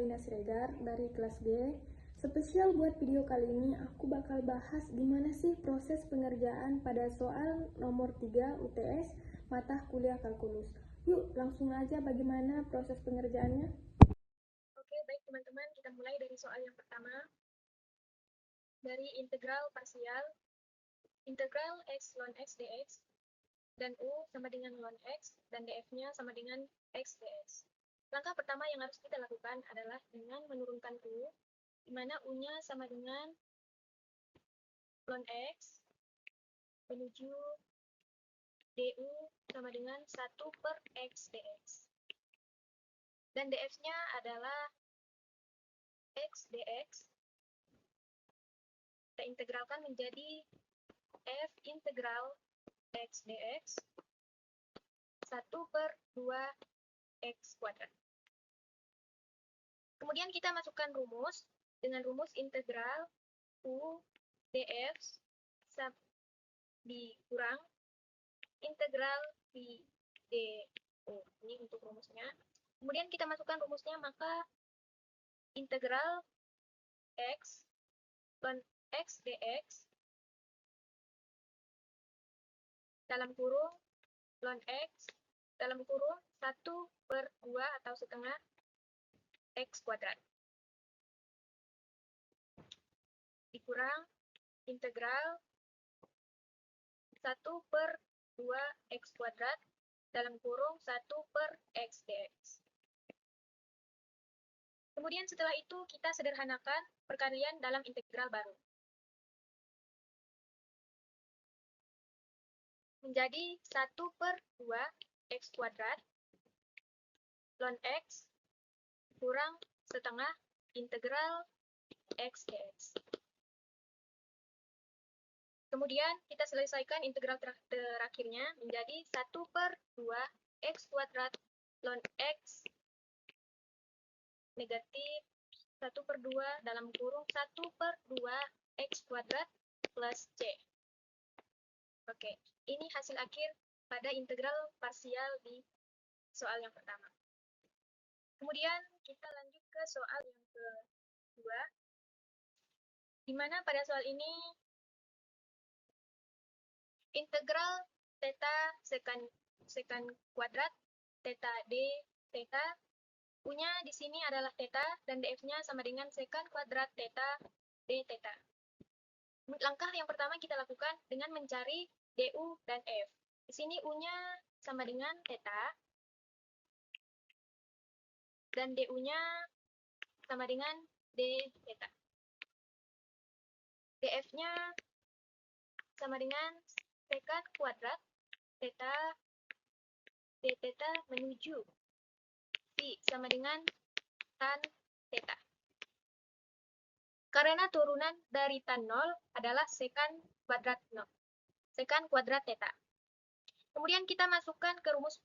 Alina Siregar dari kelas G. Spesial buat video kali ini aku bakal bahas gimana sih proses pengerjaan pada soal nomor 3 UTS mata kuliah kalkulus. Yuk langsung aja bagaimana proses pengerjaannya. Oke, baik teman-teman, kita mulai dari soal yang pertama. Dari integral parsial, integral x ln x dx, dan u sama dengan ln x, dan df-nya sama dengan x dx. Langkah pertama yang harus kita lakukan adalah dengan menurunkan u, di mana u-nya sama dengan ln x, menuju du sama dengan 1 per x dx. Dan df-nya adalah x dx, kita integralkan menjadi f integral x dx 1 per 2x kuadrat. Kemudian kita masukkan rumus dengan rumus integral u df dikurang integral v du. Ini untuk rumusnya. Kemudian kita masukkan rumusnya, maka integral x ln x dx dalam kurung ln x dalam kurung 1 per 2 atau setengah x kuadrat dikurang integral 1 per 2x kuadrat dalam kurung 1 per x dx. Kemudian setelah itu kita sederhanakan perkalian dalam integral baru. Menjadi 1 per 2x kuadrat ln x kurang setengah integral x dx. Kemudian kita selesaikan integral terakhirnya menjadi 1 per 2x kuadrat ln x negatif 1 per 2 dalam kurung 1 per 2x kuadrat plus c. Oke, ini hasil akhir pada integral parsial di soal yang pertama. Kemudian kita lanjut ke soal yang kedua, di mana pada soal ini integral theta sekan kuadrat theta d theta, u-nya di sini adalah theta dan df-nya sama dengan sekan kuadrat theta d theta. Langkah yang pertama kita lakukan dengan mencari du dan f. Di sini u-nya sama dengan theta dan du-nya sama dengan d theta. Df-nya sama dengan sekan kuadrat theta d theta menuju phi sama dengan tan theta. Karena turunan dari tan 0 adalah sekan kuadrat 0, sekan kuadrat theta. Kemudian kita masukkan ke rumus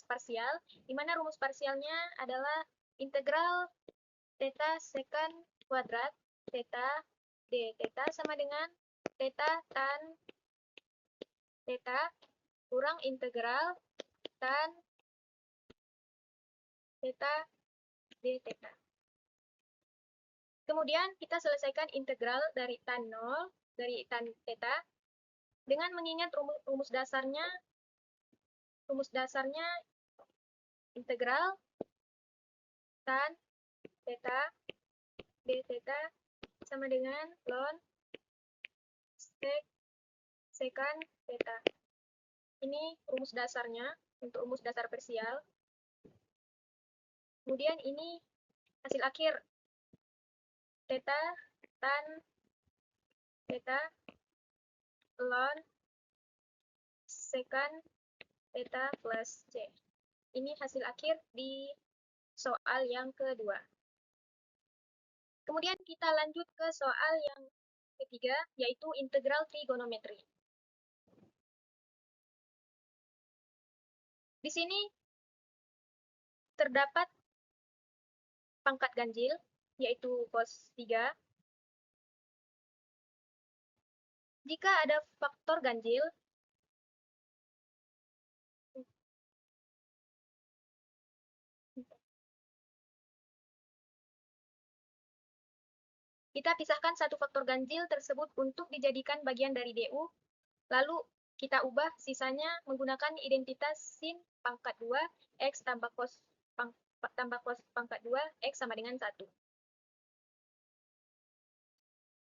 parsial, di mana rumus parsialnya adalah integral theta sekan kuadrat theta d theta sama dengan theta tan theta kurang integral tan theta d theta. Kemudian kita selesaikan integral dari tan 0, dari tan theta, dengan mengingat rumus dasarnya integral tan theta d theta sama dengan ln sekan theta. Ini rumus dasarnya untuk rumus dasar parsial. Kemudian ini hasil akhir theta tan theta ln sekan theta plus c. Ini hasil akhir di soal yang kedua. Kemudian kita lanjut ke soal yang ketiga, yaitu integral trigonometri. Di sini terdapat pangkat ganjil, yaitu cos 3. Jika ada faktor ganjil, Kita pisahkan satu faktor ganjil tersebut untuk dijadikan bagian dari DU, lalu kita ubah sisanya menggunakan identitas sin pangkat 2, X tambah cos pangkat 2, X sama dengan 1.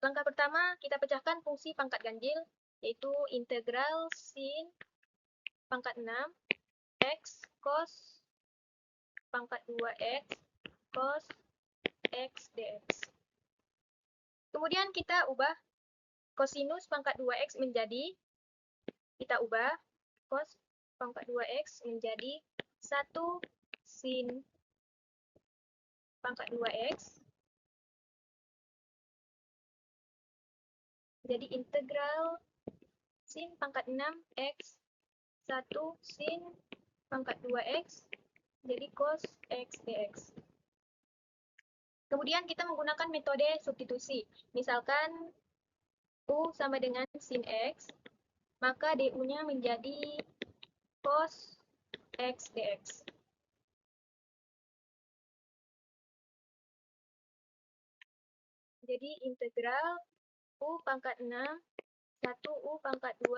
Langkah pertama, kita pecahkan fungsi pangkat ganjil, yaitu integral sin pangkat 6, X cos pangkat 2X cos X dx. Kemudian kita ubah kosinus pangkat 2X menjadi, kita ubah cos pangkat 2X menjadi 1 sin pangkat 2X. Jadi integral sin pangkat 6X 1 sin pangkat 2X jadi cos X dx. Kemudian kita menggunakan metode substitusi. Misalkan U sama dengan sin X, maka DU-nya menjadi cos X dx. Jadi integral U pangkat 6, 1 U pangkat 2,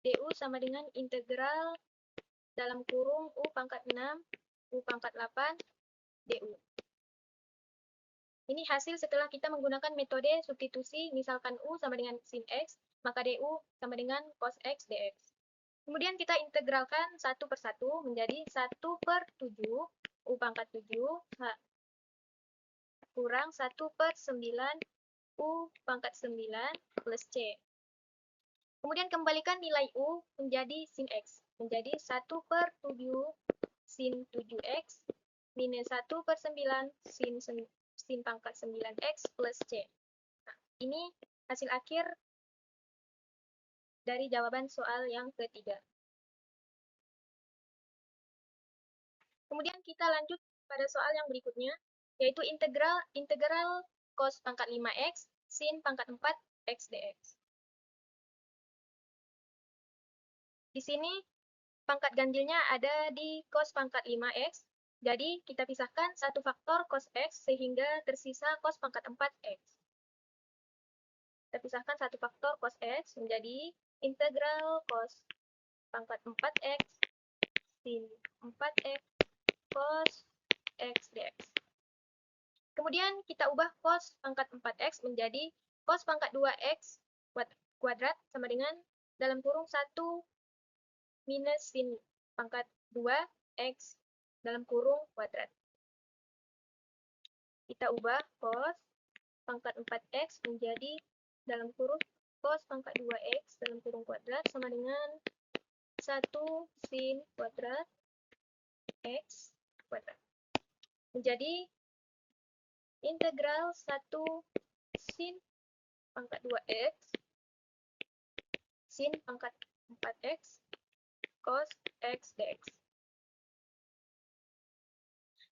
DU sama dengan integral dalam kurung U pangkat 6, U pangkat 8, DU. Ini hasil setelah kita menggunakan metode substitusi, misalkan U sama dengan sin X, maka DU sama dengan cos X dx. Kemudian kita integralkan satu per satu menjadi 1 per 7, U pangkat 7, kurang 1 per 9, U pangkat 9, plus C. Kemudian kembalikan nilai U menjadi sin X, menjadi 1 per 7 sin 7X, minus 1 per 9 sin pangkat 9X plus C. Nah, ini hasil akhir dari jawaban soal yang ketiga. Kemudian kita lanjut pada soal yang berikutnya, yaitu integral cos pangkat 5X sin pangkat 4X dx. Di sini pangkat ganjilnya ada di cos pangkat 5X, jadi kita pisahkan satu faktor cos X sehingga tersisa cos pangkat 4X. Kita pisahkan satu faktor cos X menjadi integral cos pangkat 4X sin 4X cos X dx. Kemudian kita ubah cos pangkat 4X menjadi cos pangkat 2X kuadrat sama dengan dalam kurung 1 minus sin pangkat 2X dalam kurung kuadrat. Kita ubah cos pangkat 4X menjadi dalam kurung cos pangkat 2X dalam kurung kuadrat sama dengan 1 sin kuadrat X kuadrat. Menjadi integral 1 sin pangkat 2X sin pangkat 4X cos X dx.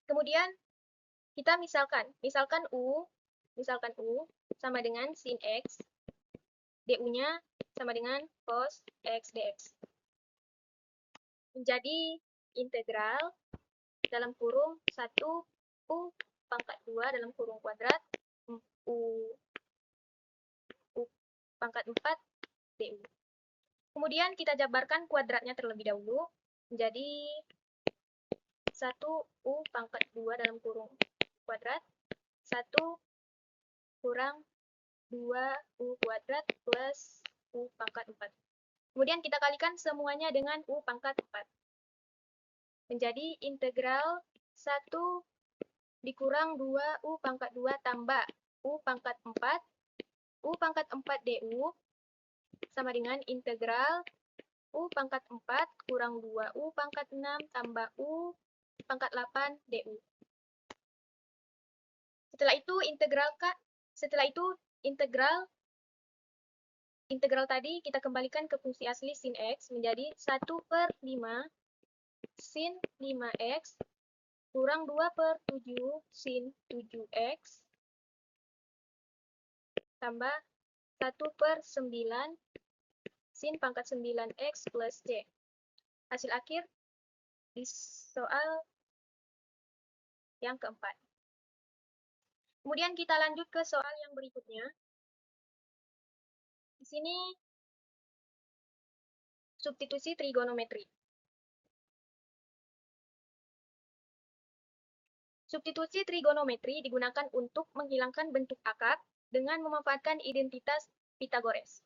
Kemudian kita misalkan U sama dengan sin X, DU-nya sama dengan cos X dx. Menjadi integral dalam kurung 1 U pangkat 2 dalam kurung kuadrat U pangkat 4 DU. Kemudian kita jabarkan kuadratnya terlebih dahulu menjadi 1 U pangkat 2 dalam kurung kuadrat 1 kurang 2 U kuadrat plus U pangkat 4. Kemudian kita kalikan semuanya dengan U pangkat 4. Menjadi integral 1 dikurang 2 U pangkat 2 tambah U pangkat 4. U pangkat 4 DU sama dengan integral U pangkat 4 kurang 2 U pangkat 6 tambah U pangkat 8 DU. Setelah itu integral tadi kita kembalikan ke fungsi asli sin X menjadi 1 per 5 sin 5X kurang 2 per 7 sin 7X tambah 1 per 9 sin pangkat 9X plus C. Hasil akhir di soal yang keempat. Kemudian kita lanjut ke soal yang berikutnya. Di sini substitusi trigonometri. Substitusi trigonometri digunakan untuk menghilangkan bentuk akar dengan memanfaatkan identitas Pythagoras.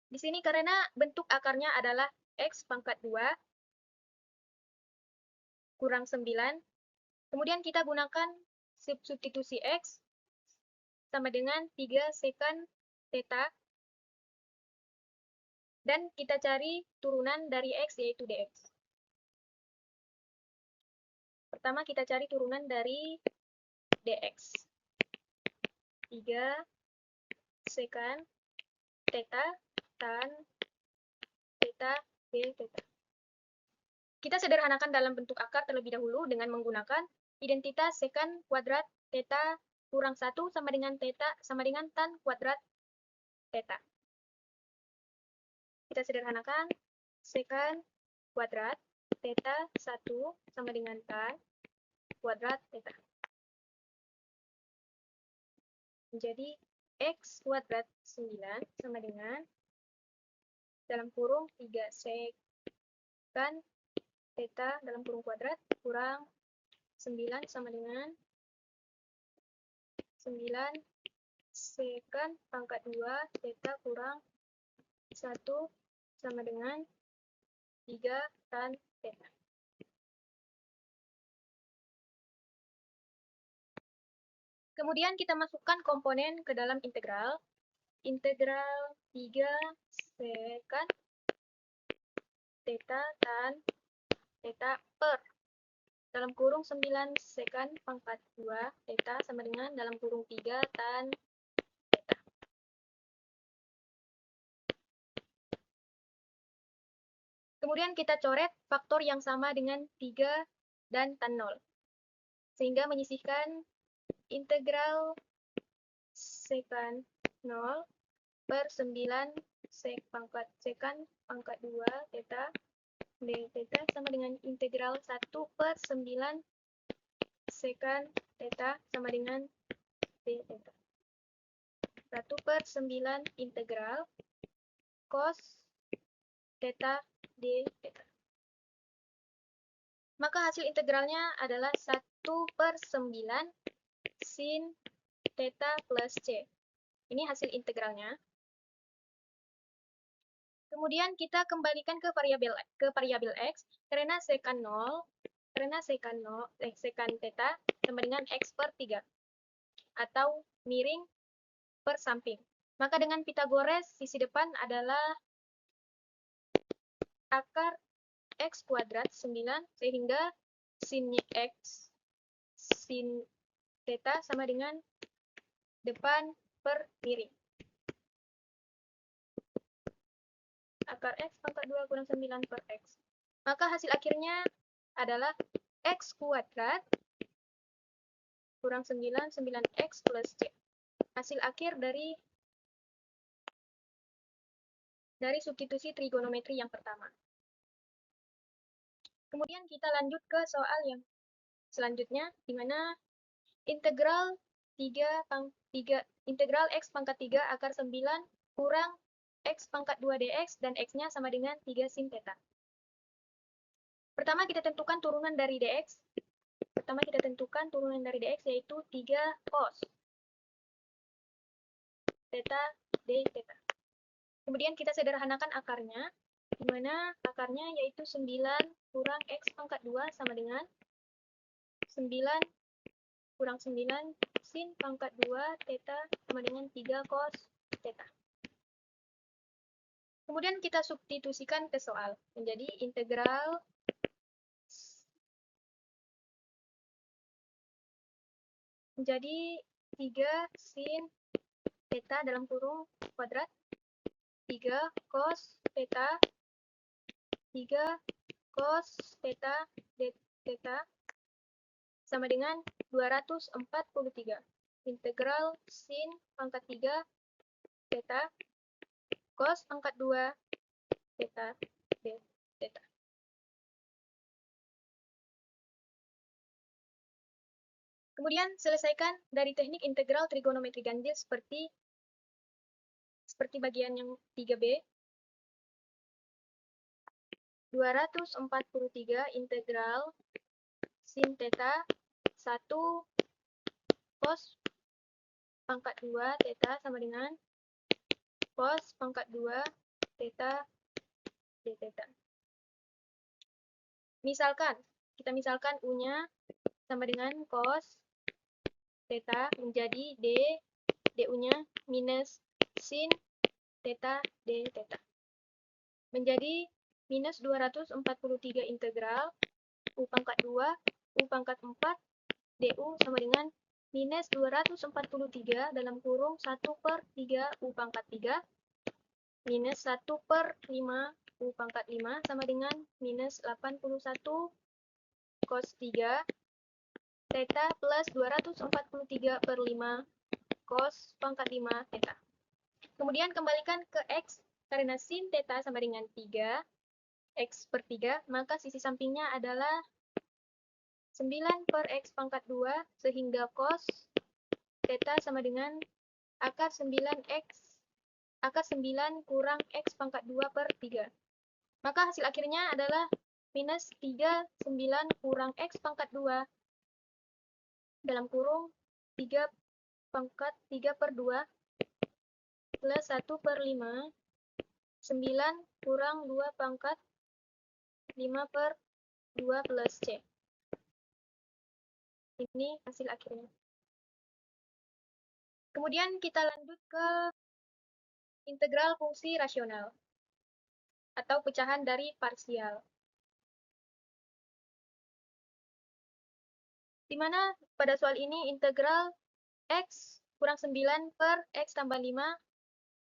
Di sini karena bentuk akarnya adalah X pangkat 2 kurang 9, kemudian kita gunakan substitusi X sama dengan 3 sekant theta, dan kita cari turunan dari X yaitu dx. Pertama kita cari turunan dari dx. 3 sekant theta tan theta d theta. Kita sederhanakan dalam bentuk akar terlebih dahulu dengan menggunakan identitas sekant kuadrat theta kurang 1 sama dengan theta sama dengan tan kuadrat theta. Kita sederhanakan sekant kuadrat theta 1 sama dengan tan kuadrat theta. Menjadi X kuadrat 9 sama dengan dalam kurung 3 sekant theta dalam kurung kuadrat kurang 9 sama dengan 9 sekant pangkat 2 theta kurang 1 sama dengan 3 tan theta. Kemudian kita masukkan komponen ke dalam integral. Integral 3 sekant theta tan theta per dalam kurung 9 sekant pangkat 2 theta sama dengan dalam kurung 3 tan theta. Kemudian kita coret faktor yang sama dengan 3 dan tan 0. Sehingga menyisihkan integral sekant 0 per 9 sekant pangkat 2 theta d theta sama dengan integral 1 per 9 sekant theta sama dengan d theta. 1 per 9 integral cos theta d theta. Maka hasil integralnya adalah 1 per 9 sin theta plus c. Ini hasil integralnya. Kemudian kita kembalikan ke variabel x karena sekant theta sama dengan x per 3 atau miring per samping. Maka dengan Pythagoras sisi depan adalah akar x kuadrat 9 sehingga sin x sin theta sama dengan depan per miring. Akar x pangkat 2 kurang 9 per x. Maka hasil akhirnya adalah x kuadrat kurang 9, 9x plus c. Hasil akhir dari substitusi trigonometri yang pertama. Kemudian kita lanjut ke soal yang selanjutnya, di mana integral integral x pangkat 3 akar 9 kurang x pangkat 2 dx dan x-nya sama dengan 3 sin theta. Pertama kita tentukan turunan dari dx. Yaitu 3 cos theta d theta. Kemudian kita sederhanakan akarnya, di mana akarnya yaitu 9 kurang x pangkat 2 sama dengan 9 kurang 9 sin pangkat 2 theta sama dengan 3 cos theta. Kemudian kita substitusikan ke soal, menjadi integral menjadi 3 sin theta dalam kurung kuadrat 3 cos theta 3 cos theta d theta sama dengan 243 integral sin pangkat 3 theta cos pangkat 2 theta d theta. Kemudian selesaikan dari teknik integral trigonometri ganjil seperti bagian yang 3B. 243 integral sin theta 1 cos pangkat 2 theta sama dengan cos pangkat 2 theta d theta. Kita misalkan U-nya sama dengan cos theta menjadi du-nya minus sin theta d theta. Menjadi minus 243 integral U pangkat 2, U pangkat 4, du sama dengan minus 243 dalam kurung 1/3 U pangkat 3 minus 1/5 U pangkat 5 sama dengan minus 81 cos 3 theta plus 243/5 cos pangkat 5 theta. Kemudian kembalikan ke X, karena sin theta sama dengan 3, X/3, maka sisi sampingnya adalah 9/X pangkat 2, sehingga cos theta sama dengan akar 9 kurang X pangkat 2/3. Maka hasil akhirnya adalah minus 39 kurang X pangkat 2 dalam kurung 3/2 plus 1/5, 9 kurang 2/5/2 plus C. Ini hasil akhirnya. Kemudian kita lanjut ke integral fungsi rasional atau pecahan dari parsial. Di mana pada soal ini integral X kurang 9 per X tambah 5,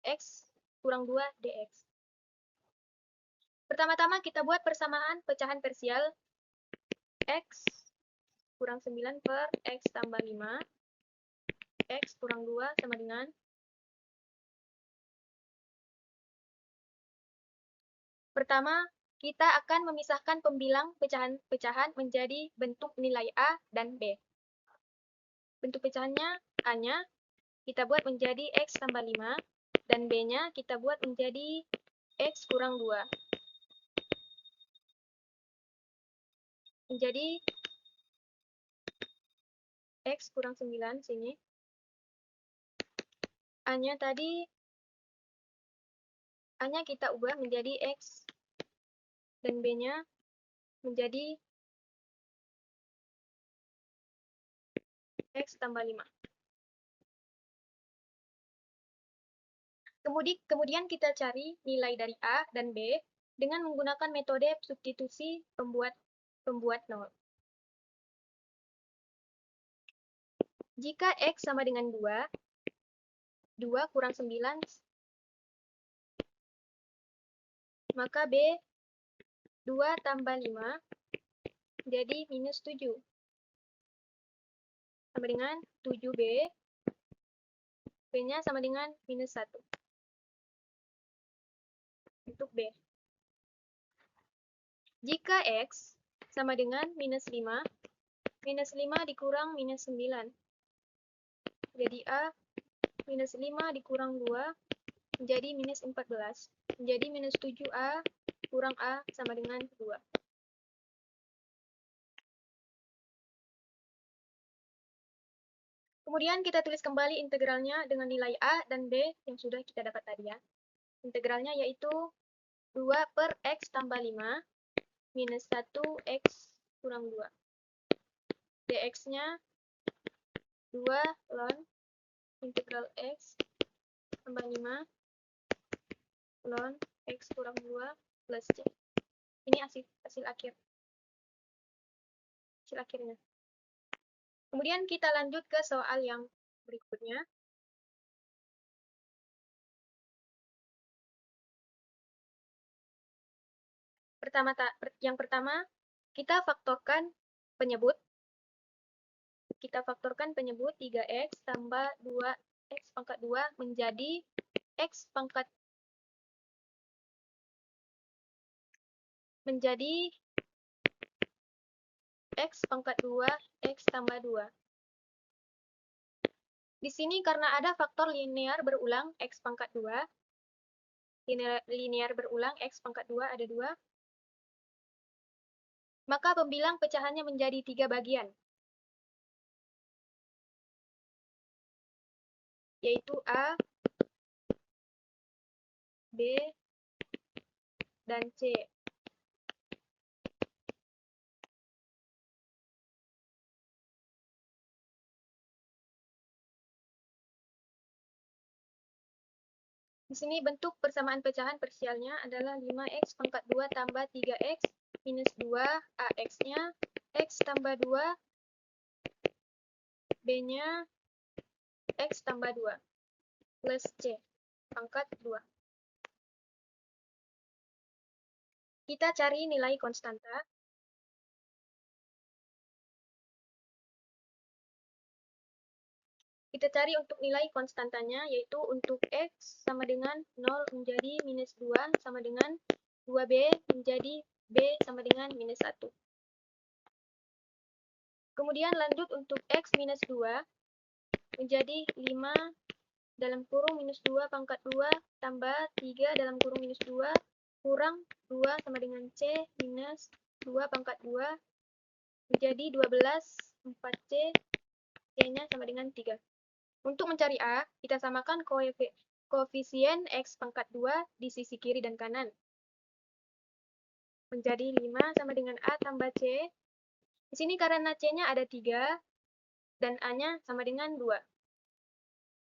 X kurang 2 dx. Pertama-tama kita buat persamaan pecahan parsial X kurang 9 per X tambah 5, X kurang 2 sama dengan pertama, kita akan memisahkan pembilang pecahan-pecahan menjadi bentuk nilai A dan B. Bentuk pecahannya A-nya kita buat menjadi X tambah 5, dan B-nya kita buat menjadi X kurang 2. Menjadi X kurang 9 sini. A-nya kita ubah menjadi X, dan B-nya menjadi X tambah 5. Kemudian kita cari nilai dari A dan B dengan menggunakan metode substitusi pembuat 0. Jika X sama dengan 2, 2 kurang 9, maka B 2 tambah 5 jadi minus 7. Sama dengan 7B, B-nya sama dengan minus 1. Untuk B. Jika X sama dengan minus 5 dikurang minus 9. Jadi A minus 5 dikurang 2 menjadi minus 14. Menjadi minus 7A kurang A sama dengan 2. Kemudian kita tulis kembali integralnya dengan nilai A dan B yang sudah kita dapat tadi ya. Integralnya yaitu 2 per X tambah 5 minus 1X kurang 2. dx-nya 2 ln integral X tambah 5 ln X kurang 2 plus C. Ini hasil akhirnya. Kemudian kita lanjut ke soal yang berikutnya. Yang pertama, kita faktorkan penyebut. Kita faktorkan penyebut 3X tambah 2X pangkat 2 menjadi X pangkat X pangkat 2 X tambah 2. Di sini karena ada faktor linear berulang X pangkat 2, linear berulang X pangkat 2 ada 2, maka pembilang pecahannya menjadi 3 bagian, yaitu A, B, dan C. Di sini bentuk persamaan pecahan parsialnya adalah 5x pangkat 2 tambah 3x minus 2 AX-nya, X tambah 2, B-nya X tambah 2, plus C pangkat 2. Kita cari nilai konstanta. Kita cari untuk nilai konstantanya, yaitu untuk X sama dengan 0 menjadi minus 2 sama dengan 2B menjadi B sama dengan minus 1. Kemudian lanjut untuk X minus 2 menjadi 5 dalam kurung minus 2 pangkat 2 tambah 3 dalam kurung minus 2 kurang 2 sama dengan C minus 2 pangkat 2 menjadi 12 4C, C-nya sama dengan 3. Untuk mencari A, kita samakan koefisien X pangkat 2 di sisi kiri dan kanan. Menjadi 5 sama dengan A tambah C. Di sini karena C-nya ada 3, dan A-nya sama dengan 2.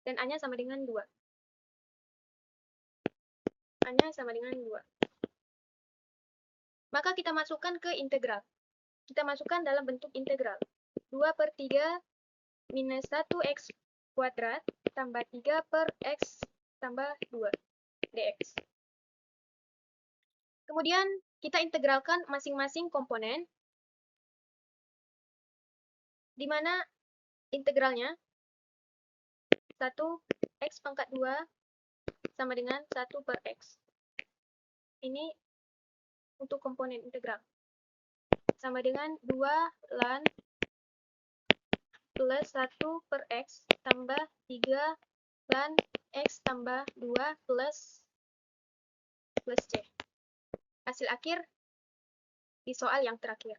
Dan A-nya sama dengan 2. A-nya sama dengan 2. Maka kita masukkan ke integral. Kita masukkan dalam bentuk integral. 2/3 minus 1x kuadrat tambah 3 per x tambah 2 dx. Kemudian kita integralkan masing-masing komponen, di mana integralnya 1x pangkat 2 sama dengan 1 per x. Ini untuk komponen integral. Sama dengan 2 ln plus 1 per x tambah 3 ln x tambah 2 plus C. Hasil akhir di soal yang terakhir.